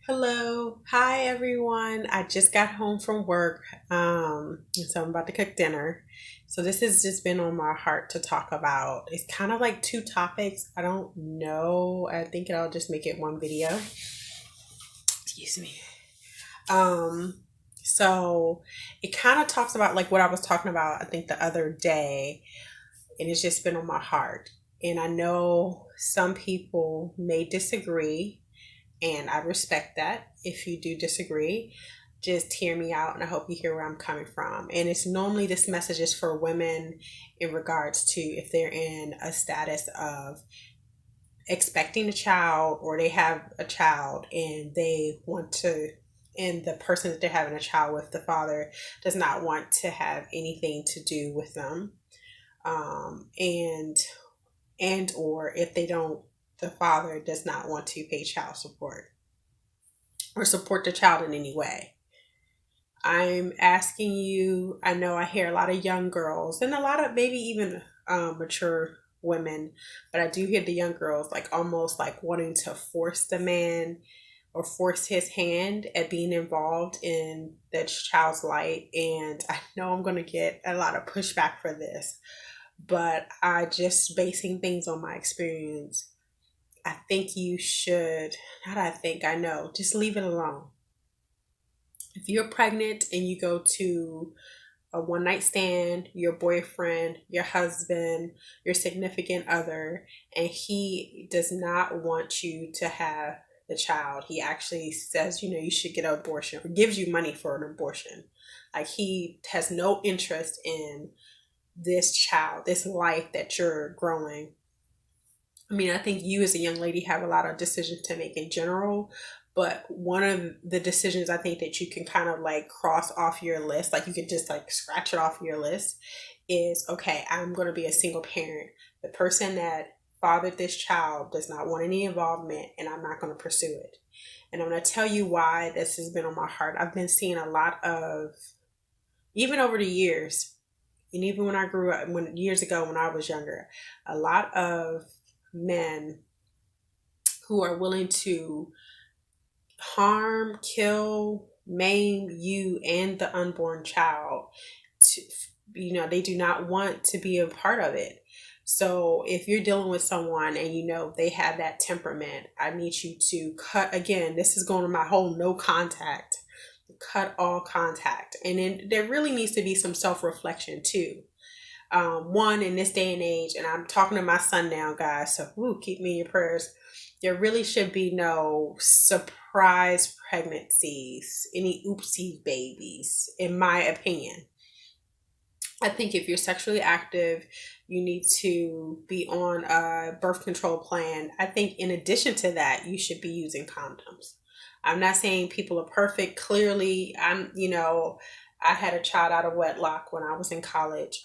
Hello. Hi, everyone. I just got home from work. So I'm about to cook dinner. So this has just been on my heart to talk about. It's kind of like two topics. I don't know. I think I'll just make it one video. Excuse me. Um, so it kind of talks about like what I was talking about, I think the other day, and it's just been on my heart. And I know some people may disagree, and I respect that. If you do disagree, just hear me out and I hope you hear where I'm coming from. And it's normally this message is for women in regards to if they're in a status of expecting a child or they have a child and they want to, and the person that they're having a child with, the father, does not want to have anything to do with them. And or if they don't, the father does not want to pay child support or support the child in any way. I'm asking you, I know I hear a lot of young girls and a lot of maybe even mature women, but I do hear the young girls like almost like wanting to force the man or force his hand at being involved in the child's life. And I know I'm going to get a lot of pushback for this, but I just basing things on my experience. I think you should, not I think, I know, just leave it alone. If you're pregnant and you go to a one night stand, your boyfriend, your husband, your significant other, and he does not want you to have the child, he actually says, you should get an abortion or gives you money for an abortion. Like he has no interest in this child, this life that you're growing. I mean, I think you as a young lady have a lot of decisions to make in general, but one of the decisions I think that you can kind of like cross off your list, like you can just like scratch it off your list, is okay, I'm going to be a single parent. The person that fathered this child does not want any involvement, and I'm not going to pursue it. And I'm going to tell you why this has been on my heart. I've been seeing a lot of, even over the years, and even when I grew up, when years ago when I was younger, a lot of men who are willing to harm, kill, maim you and the unborn child. To, they do not want to be a part of it. So if you're dealing with someone and they have that temperament, I need you to cut. Again, this is going to my whole no contact. Cut all contact. And then there really needs to be some self-reflection too. One, in this day and age, and I'm talking to my son now, guys, so keep me in your prayers. There really should be no surprise pregnancies, any oopsie babies, in my opinion. I think if you're sexually active, you need to be on a birth control plan. I think in addition to that, you should be using condoms. I'm not saying people are perfect. Clearly, I had a child out of wedlock when I was in college,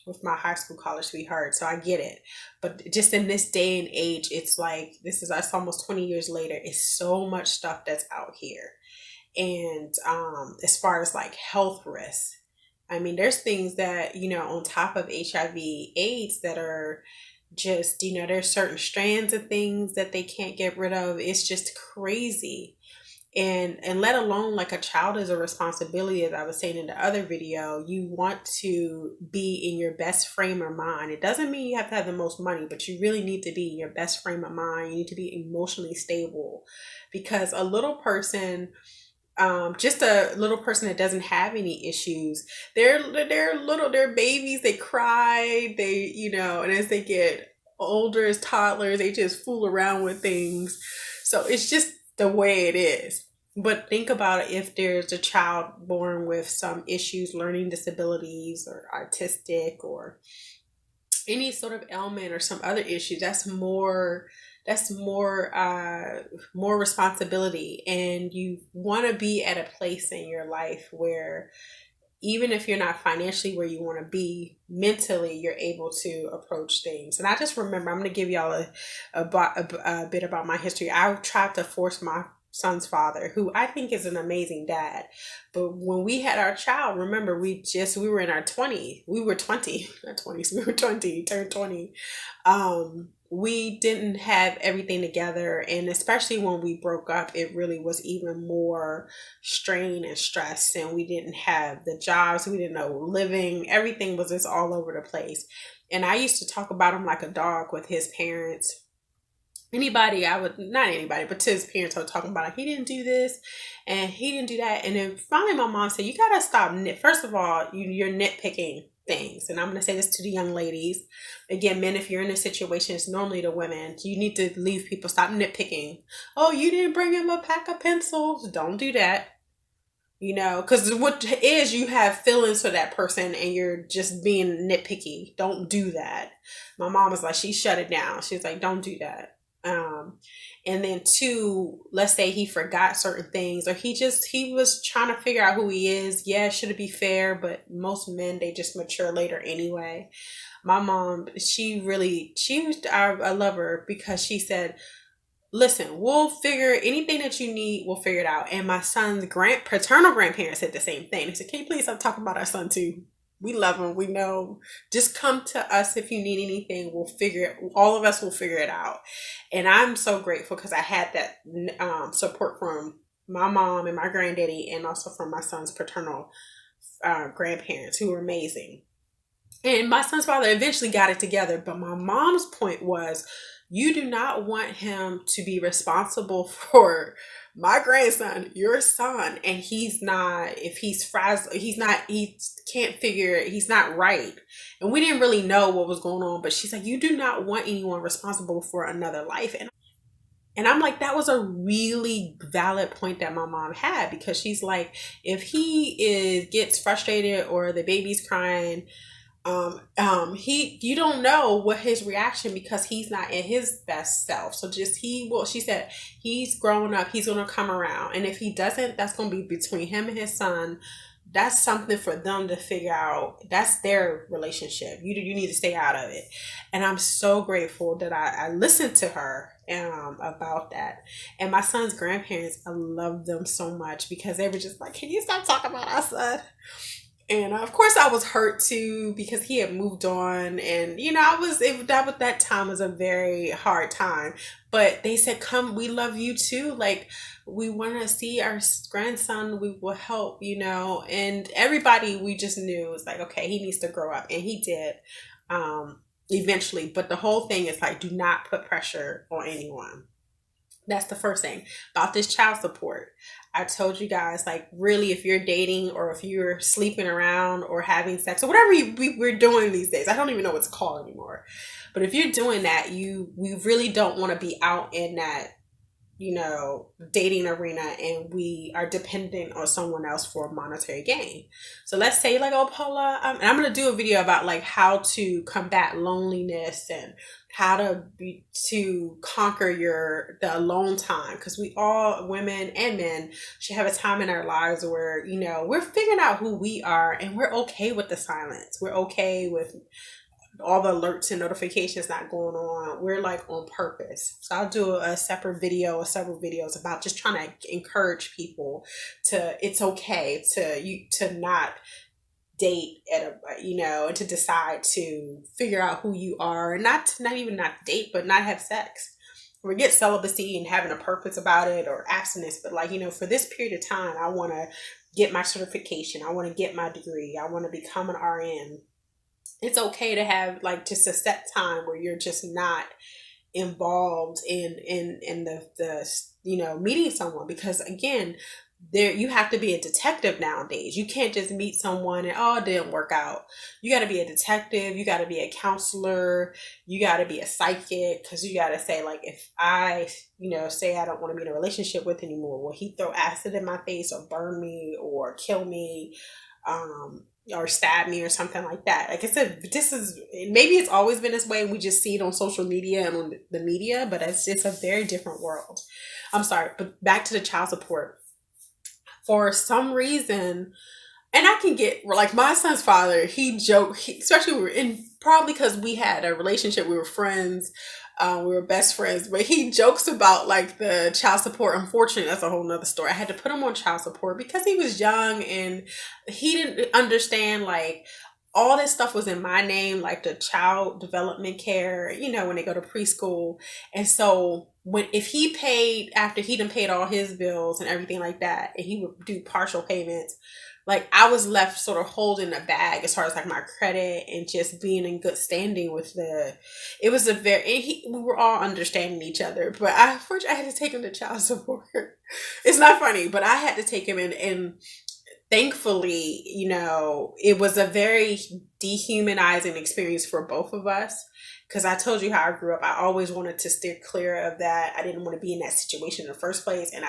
with my high school college sweetheart. So I get it. But just in this day and age, it's like, this is us almost 20 years later. It's so much stuff that's out here. And as far as like health risks, I mean, there's things that, on top of HIV, AIDS that are just, there's certain strands of things that they can't get rid of. It's just crazy. And let alone like a child is a responsibility, as I was saying in the other video. You want to be in your best frame of mind. It doesn't mean you have to have the most money, but you really need to be in your best frame of mind. You need to be emotionally stable, because a little person, just a little person that doesn't have any issues, they're babies, they cry, and as they get older as toddlers, they just fool around with things. So it's just the way it is. But think about it, if there's a child born with some issues, learning disabilities or autistic or any sort of ailment or some other issue, that's more responsibility. And you want to be at a place in your life where even if you're not financially where you want to be, mentally you're able to approach things. And I just remember, I'm going to give y'all a bit about my history. I tried to force my son's father, who I think is an amazing dad, but when we had our child, remember, we were in our 20s, we were 20, not 20s, we were 20, turned 20. we didn't have everything together, and especially when we broke up, it really was even more strain and stress, and we didn't have the jobs, we didn't know living, everything was just all over the place. And I used to talk about him like a dog with his parents. Anybody I would, not anybody, but to his parents, I was talking about like, he didn't do this and he didn't do that. And then finally my mom said, you gotta stop first of all, you're nitpicking things. And I'm gonna say this to the young ladies. Again, men, if you're in a situation, it's normally the women. You need to leave people, stop nitpicking. Oh, you didn't bring him a pack of pencils. Don't do that. You know, because what is, you have feelings for that person and you're just being nitpicky. Don't do that. My mom was like, she shut it down. She's like, don't do that. And then two, let's say he forgot certain things, or he was trying to figure out who he is. Yeah, should it be fair? But most men, they just mature later anyway. My mom, I love her because she said, listen, we'll figure anything that you need, we'll figure it out. And my son's paternal grandparents said the same thing. They said, can you please stop talking about our son too? We love him. We know. Just come to us if you need anything. We'll figure it. All of us will figure it out. And I'm so grateful because I had that support from my mom and my granddaddy, and also from my son's paternal grandparents, who were amazing. And my son's father eventually got it together. But my mom's point was, you do not want him to be responsible for my grandson, your son, and he's not, if he's frazzled, he can't figure it, he's not right. And we didn't really know what was going on, but she's like, you do not want anyone responsible for another life. And I'm like, that was a really valid point that my mom had, because she's like, if he gets frustrated or the baby's crying, you don't know what his reaction, because he's not in his best self. So just, she said, he's growing up, he's gonna come around, and if he doesn't, that's gonna be between him and his son. That's something for them to figure out. That's their relationship. You need to stay out of it. And I'm so grateful that I listened to her about that. And my son's grandparents, I love them so much, because they were just like, can you stop talking about our son? And of course, I was hurt too, because he had moved on, and that time was a very hard time. But they said, "Come, we love you too. Like, we want to see our grandson. We will help, And everybody, we just knew, was like, okay, he needs to grow up, and he did, eventually. But the whole thing is like, do not put pressure on anyone. That's the first thing about this child support. I told you guys, like, really, if you're dating, or if you're sleeping around or having sex, or whatever we're doing these days, I don't even know what it's called anymore. But if you're doing that, we really don't want to be out in that, dating arena, and we are dependent on someone else for monetary gain. So let's say, like, oh, Paula, and I'm going to do a video about like how to combat loneliness and how to conquer the alone time, because we all, women and men, should have a time in our lives where we're figuring out who we are, and we're okay with the silence. We're okay with all the alerts and notifications not going on. We're like on purpose. So I'll do a separate video or several videos about just trying to encourage people it's okay to not date and to decide to figure out who you are, and not even not date, but not have sex. Forget celibacy and having a purpose about it, or abstinence, but like, for this period of time, I want to get my certification. I want to get my degree. I want to become an RN. It's okay to have like just a set time where you're just not involved in the meeting someone, because again, you have to be a detective nowadays. You can't just meet someone and, oh, it didn't work out. You got to be a detective. You got to be a counselor. You got to be a psychic, because you got to say, like, if I say I don't want to be in a relationship with anymore, will he throw acid in my face, or burn me, or kill me, or stab me, or something like that. Like I said, maybe it's always been this way, and we just see it on social media and on the media, but it's a very different world. I'm sorry, but back to the child support. For some reason, and I can get, like, my son's father, he joked, especially we were in, probably because we had a relationship, we were friends, we were best friends, but he jokes about like the child support. Unfortunately, that's a whole nother story. I had to put him on child support because he was young and he didn't understand, like, all this stuff was in my name, like the child development care, when they go to preschool. And so if he paid after he done paid all his bills and everything like that, and he would do partial payments, like I was left sort of holding a bag as far as like my credit and just being in good standing with it was a very, we were all understanding each other, but I had to take him to child support. It's not funny, but I had to take him in, and thankfully, it was a very dehumanizing experience for both of us. Because I told you how I grew up. I always wanted to steer clear of that. I didn't want to be in that situation in the first place. And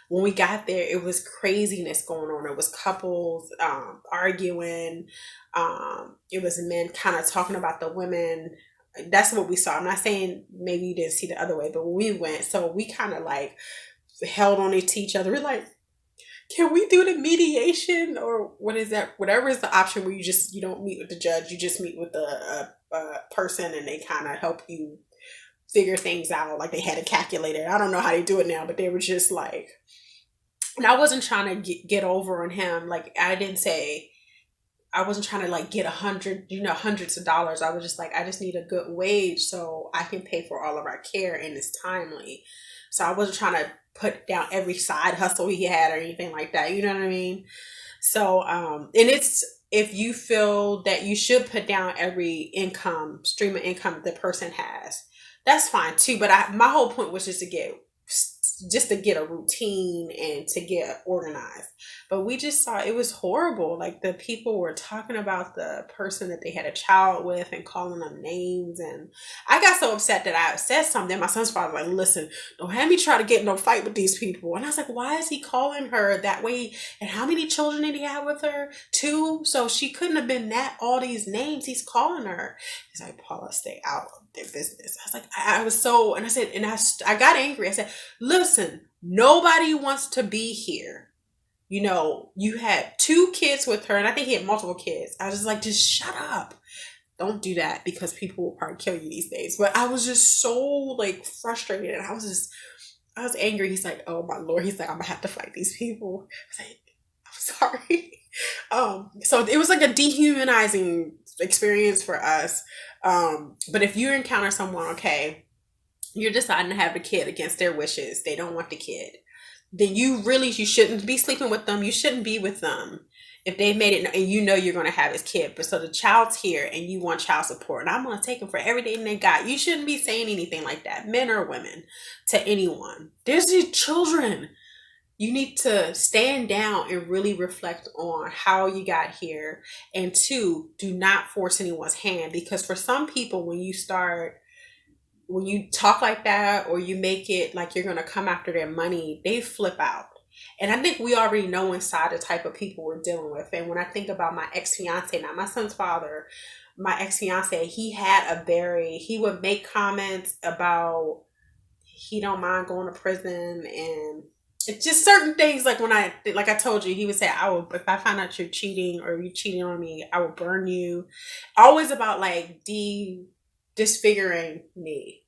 when we got there, it was craziness going on. It was couples arguing. It was men kind of talking about the women. That's what we saw. I'm not saying maybe you didn't see the other way, but when we went, so we kind of like held on to each other. We're like, can we do the mediation, or what is that? Whatever is the option where you don't meet with the judge, you just meet with the person, and they kind of help you figure things out. Like they had a calculator. I don't know how they do it now, but they were just like, and I wasn't trying to get over on him. Like I wasn't trying to like get hundreds of dollars. I was just like, I just need a good wage so I can pay for all of our care and it's timely. So I wasn't trying to put down every side hustle he had or anything like that. You know what I mean? So, and it's, if you feel that you should put down every stream of income the person has, that's fine too. But my whole point was just to get a routine and to get organized. But we just saw it was horrible. Like the people were talking about the person that they had a child with and calling them names. And I got so upset that I said something. My son's father was like, listen, don't have me try to get in no fight with these people. And I was like, why is he calling her that way? And how many children did he have with her? 2. So she couldn't have been all these names he's calling her. He's like, Paula, stay out of their business. I was like, I was so, and I said, and I got angry. I said, listen, nobody wants to be here. You had 2 kids with her, and I think he had multiple kids. I was just like, just shut up. Don't do that, because people will probably kill you these days. But I was just so like frustrated, and I was angry. He's like, oh my Lord. He's like, I'm gonna have to fight these people. I was like, I'm sorry. So it was like a dehumanizing experience for us. But if you encounter someone, okay, you're deciding to have a kid against their wishes, they don't want the kid, then you shouldn't be sleeping with them. You shouldn't be with them if they've made it and you're going to have his kid. But so the child's here and you want child support, and I'm going to take them for everything they got. You shouldn't be saying anything like that, men or women, to anyone. There's these children. You need to stand down and really reflect on how you got here. And 2, do not force anyone's hand, because for some people, when you talk like that, or you make it like you're going to come after their money, they flip out. And I think we already know inside the type of people we're dealing with. And when I think about my ex-fiance, not my son's father, my ex-fiance, he would make comments about he don't mind going to prison, and it's just certain things. Like like I told you, he would say, if I find out you're cheating or you're cheating on me, I will burn you. Always about like disfiguring me.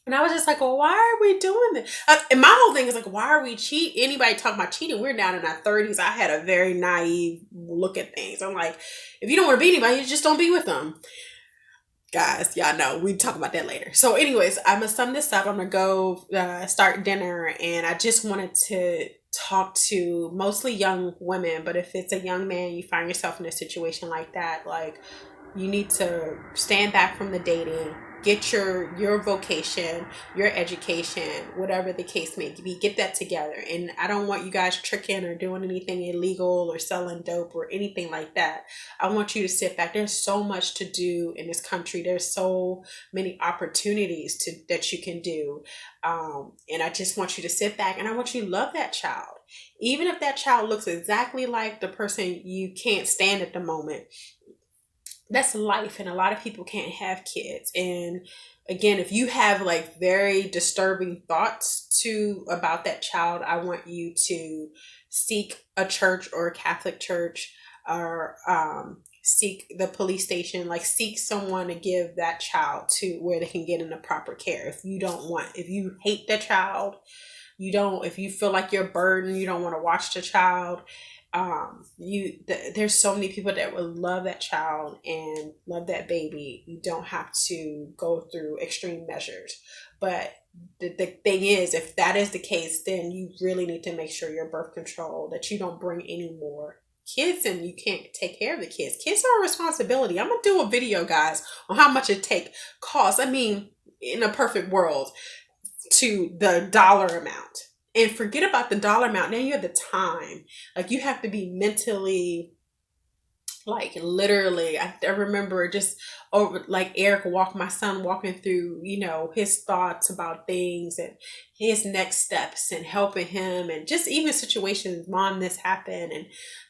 And I was just like, well, why are we doing this? And my whole thing is like, why are we cheating? Anybody talking about cheating? We're down in our 30s. I had a very naive look at things. I'm like, if you don't want to be anybody, you just don't be with them. Guys, y'all know, we talk about that later. So anyways, I'm going to sum this up. I'm going to go start dinner. And I just wanted to talk to mostly young women. But if it's a young man, you find yourself in a situation like that, like, you need to stand back from the dating, get your vocation, your education, whatever the case may be, get that together. And I don't want you guys tricking or doing anything illegal or selling dope or anything like that. I want you to sit back. There's so much to do in this country. There's so many opportunities that you can do. And I just want you to sit back, and I want you to love that child. Even if that child looks exactly like the person you can't stand at the moment, that's life, and a lot of people can't have kids. And again, if you have like very disturbing thoughts about that child, I want you to seek a church or a Catholic church, or seek the police station, like seek someone to give that child to where they can get in the proper care. If you hate the child, if you feel like you're burdened, you don't want to watch the child. There's so many people that would love that child and love that baby. You don't have to go through extreme measures. But the thing is, if that is the case, then you really need to make sure your birth control, that you don't bring any more kids and you can't take care of the kids. Kids are a responsibility. I'm gonna do a video, guys, on how much it costs. I mean, in a perfect world, to the dollar amount. And forget about the dollar amount. Now you have the time. Like, you have to be mentally, like, literally. I remember just over, like, my son walking through, his thoughts about things and his next steps and helping him, and just even situations, mom, this happened, and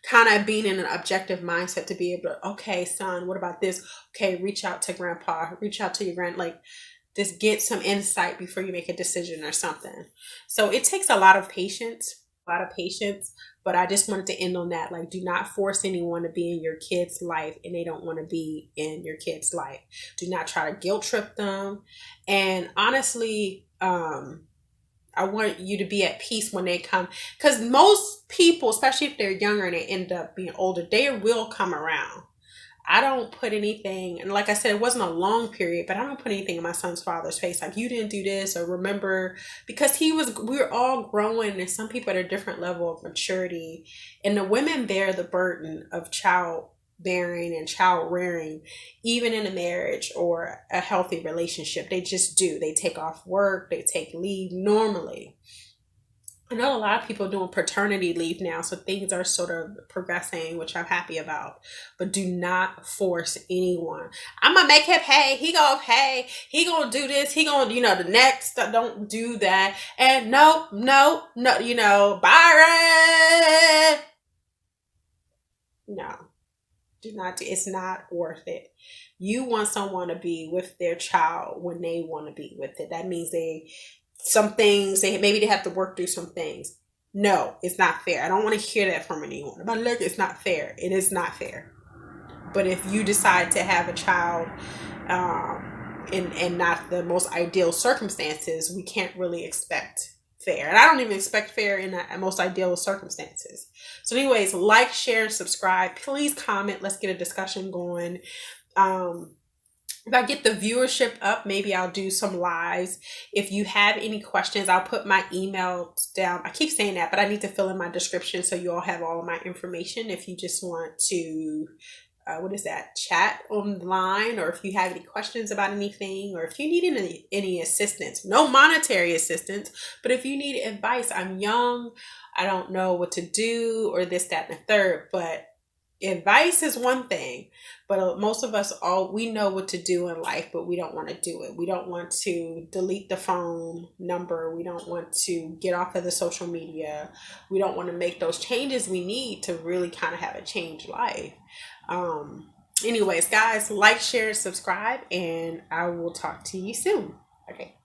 kind of being in an objective mindset to be able to, okay, son, what about this? Okay, reach out to grandpa, reach out to your like, just get some insight before you make a decision or something. So it takes a lot of patience, but I just wanted to end on that. Like, do not force anyone to be in your kid's life and they don't want to be in your kid's life. Do not try to guilt trip them. And honestly, I want you to be at peace when they come, because most people, especially if they're younger and they end up being older, they will come around. I don't put anything, and like I said, it wasn't a long period, but I don't put anything in my son's father's face like, you didn't do this, or remember, because we were all growing, and some people at a different level of maturity, and the women bear the burden of child bearing and child rearing, even in a marriage or a healthy relationship. They just do. They take off work, they take leave normally. I know a lot of people doing paternity leave now, so things are sort of progressing, which I'm happy about. But do not force anyone. I'm gonna make him pay. He gonna pay. He gonna do this. He gonna, the next. Don't do that. And no, Byron. No, do not. It's not worth it. You want someone to be with their child when they want to be with it. That means some things, maybe they have to work through some things. No, it's not fair. I don't want to hear that from anyone. But look, it's not fair. It is not fair. But if you decide to have a child, in not the most ideal circumstances, we can't really expect fair. And I don't even expect fair in the most ideal circumstances. So anyways, like, share, subscribe. Please comment. Let's get a discussion going. If I get the viewership up, maybe I'll do some lives. If you have any questions, I'll put my email down. I keep saying that, but I need to fill in my description so you all have all of my information. If you just want to, chat online, or if you have any questions about anything, or if you need any assistance, no monetary assistance, but if you need advice, I'm young, I don't know what to do, or this, that, and the third, but advice is one thing. But most of us, we know what to do in life, but we don't want to do it. We don't want to delete the phone number. We don't want to get off of the social media. We don't want to make those changes we need to really kind of have a changed life. Anyways, guys, like, share, subscribe, and I will talk to you soon. Okay.